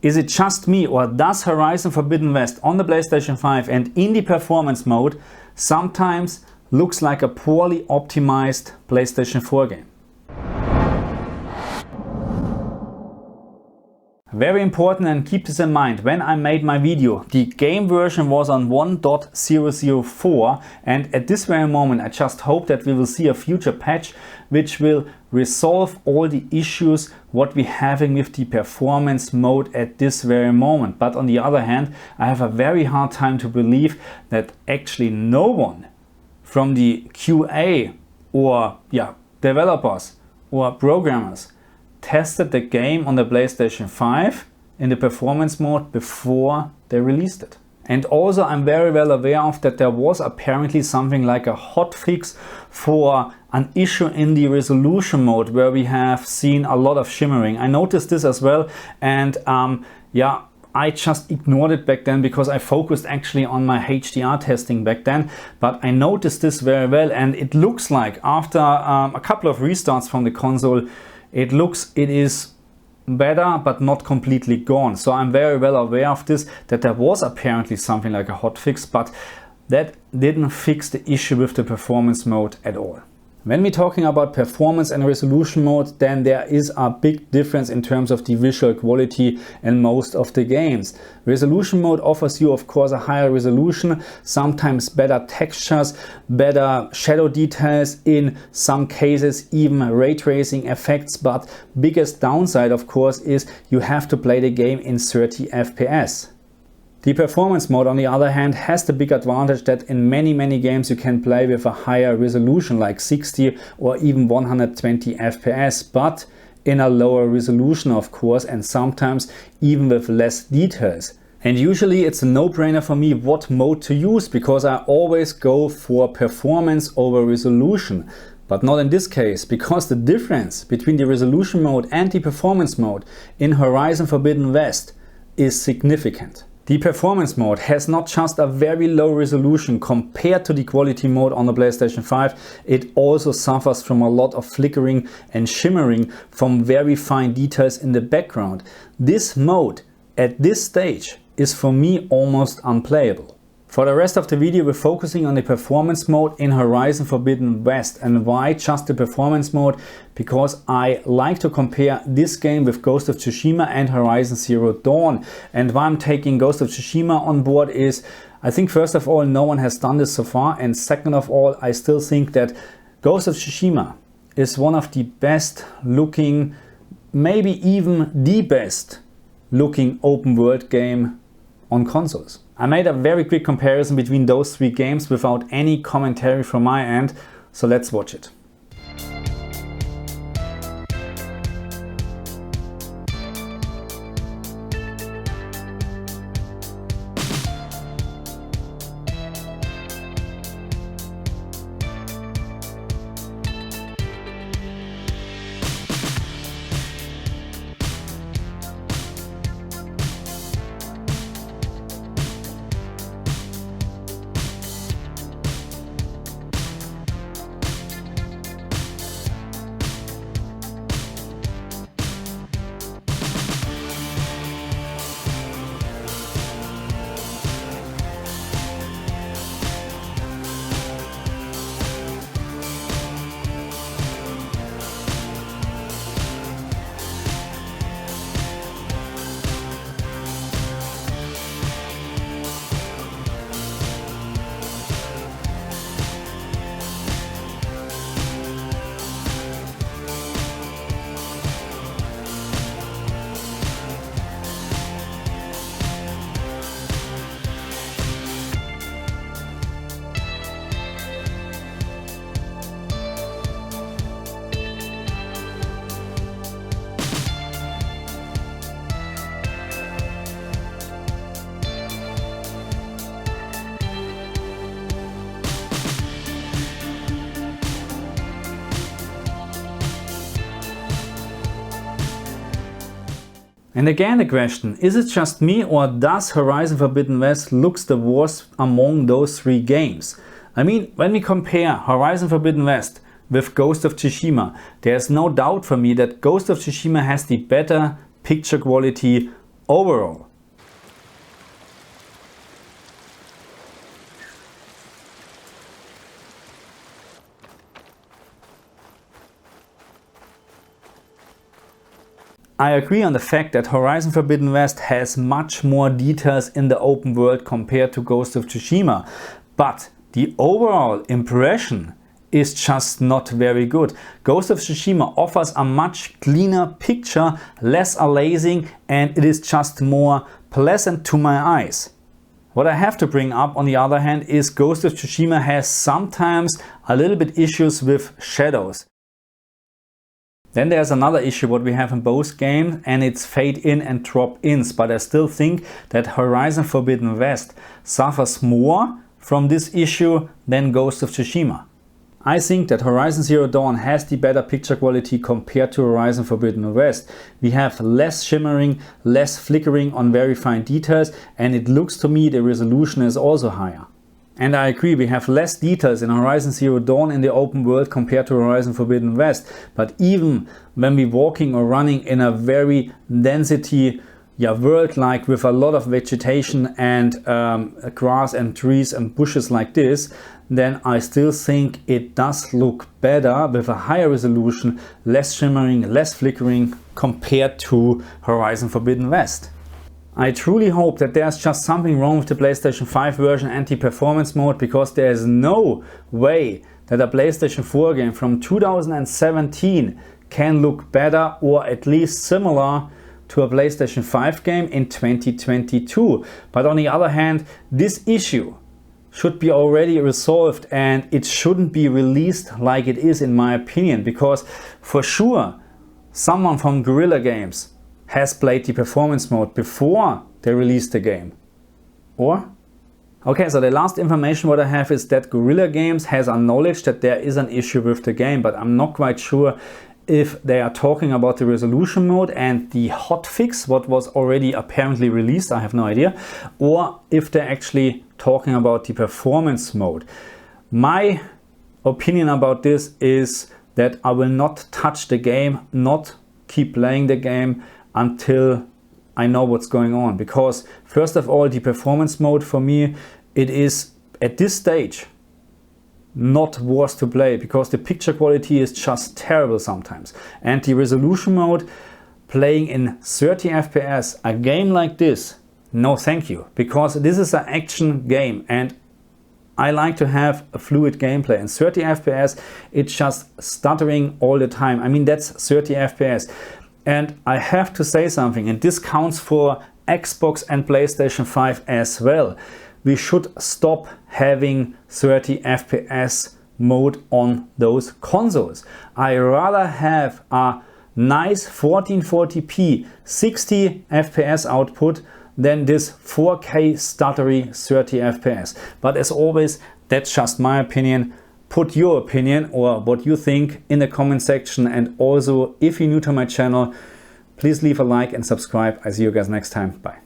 Is it just me, or does Horizon Forbidden West on the PlayStation 5 and in the performance mode sometimes looks like a poorly optimized PlayStation 4 game? Very important, and keep this in mind, when I made my video, the game version was on 1.004, and at this very moment I just hope that we will see a future patch which will resolve all the issues what we're having with the performance mode at this very moment. But on the other hand, I have a very hard time to believe that actually no one from the QA or developers or programmers tested the game on the PlayStation 5 in the performance mode before they released it. And also I'm very well aware of that there was apparently something like a hotfix for an issue in the resolution mode where we have seen a lot of shimmering. I noticed this as well, and I just ignored it back then because I focused actually on my HDR testing back then. But I noticed this very well, and it looks like after a couple of restarts from the console, it is better but not completely gone. So I'm very well aware of this, that there was apparently something like a hotfix, but that didn't fix the issue with the performance mode at all. When we're talking about performance and resolution mode, then there is a big difference in terms of the visual quality in most of the games. Resolution mode offers you, of course, a higher resolution, sometimes better textures, better shadow details, in some cases even ray tracing effects, but biggest downside, of course, is you have to play the game in 30 FPS. The performance mode, on the other hand, has the big advantage that in many games you can play with a higher resolution, like 60 or even 120 FPS, but in a lower resolution, of course, and sometimes even with less details. And usually it's a no-brainer for me what mode to use, because I always go for performance over resolution. But not in this case, because the difference between the resolution mode and the performance mode in Horizon Forbidden West is significant. The performance mode has not just a very low resolution compared to the quality mode on the PlayStation 5, it also suffers from a lot of flickering and shimmering from very fine details in the background. This mode at this stage is for me almost unplayable. For the rest of the video, we're focusing on the performance mode in Horizon Forbidden West. And why just the performance mode? Because I like to compare this game with Ghost of Tsushima and Horizon Zero Dawn. And why I'm taking Ghost of Tsushima on board is, I think first of all, no one has done this so far. And second of all, I still think that Ghost of Tsushima is one of the best looking, maybe even the best looking open world game on consoles. I made a very quick comparison between those three games without any commentary from my end, so let's watch it. And again the question, is it just me, or does Horizon Forbidden West looks the worst among those three games? I mean, when we compare Horizon Forbidden West with Ghost of Tsushima, there's no doubt for me that Ghost of Tsushima has the better picture quality overall. I agree on the fact that Horizon Forbidden West has much more details in the open world compared to Ghost of Tsushima, but the overall impression is just not very good. Ghost of Tsushima offers a much cleaner picture, less aliasing, and it is just more pleasant to my eyes. What I have to bring up on the other hand is Ghost of Tsushima has sometimes a little bit issues with shadows. Then there's another issue what we have in both games, and it's fade in and drop ins, but I still think that Horizon Forbidden West suffers more from this issue than Ghost of Tsushima. I think that Horizon Zero Dawn has the better picture quality compared to Horizon Forbidden West. We have less shimmering, less flickering on very fine details, and it looks to me the resolution is also higher. And I agree, we have less details in Horizon Zero Dawn in the open world compared to Horizon Forbidden West. But even when we're walking or running in a very density world, like with a lot of vegetation and grass and trees and bushes like this, then I still think it does look better with a higher resolution, less shimmering, less flickering compared to Horizon Forbidden West. I truly hope that there's just something wrong with the PlayStation 5 version and the performance mode, because there is no way that a PlayStation 4 game from 2017 can look better or at least similar to a PlayStation 5 game in 2022. But on the other hand, this issue should be already resolved and it shouldn't be released like it is, in my opinion, because for sure someone from Guerrilla Games has played the performance mode before they released the game. Or? Okay, so the last information what I have is that Guerrilla Games has acknowledged that there is an issue with the game, but I'm not quite sure if they are talking about the resolution mode and the hotfix, what was already apparently released, I have no idea, or if they're actually talking about the performance mode. My opinion about this is that I will not touch the game, not keep playing the game until I know what's going on, because first of all, the performance mode for me, it is at this stage not worth to play, because the picture quality is just terrible sometimes, and the resolution mode, playing in 30 FPS a game like this, no thank you, because this is an action game and I like to have a fluid gameplay. In 30 FPS it's just stuttering all the time. I mean, that's 30 FPS. And I have to say something, and this counts for Xbox and PlayStation 5 as well. We should stop having 30 FPS mode on those consoles. I rather have a nice 1440p 60 FPS output than this 4K stuttery 30 FPS. But as always, that's just my opinion. Put your opinion or what you think in the comment section, and also if you're new to my channel, please leave a like and subscribe. I see you guys next time. Bye.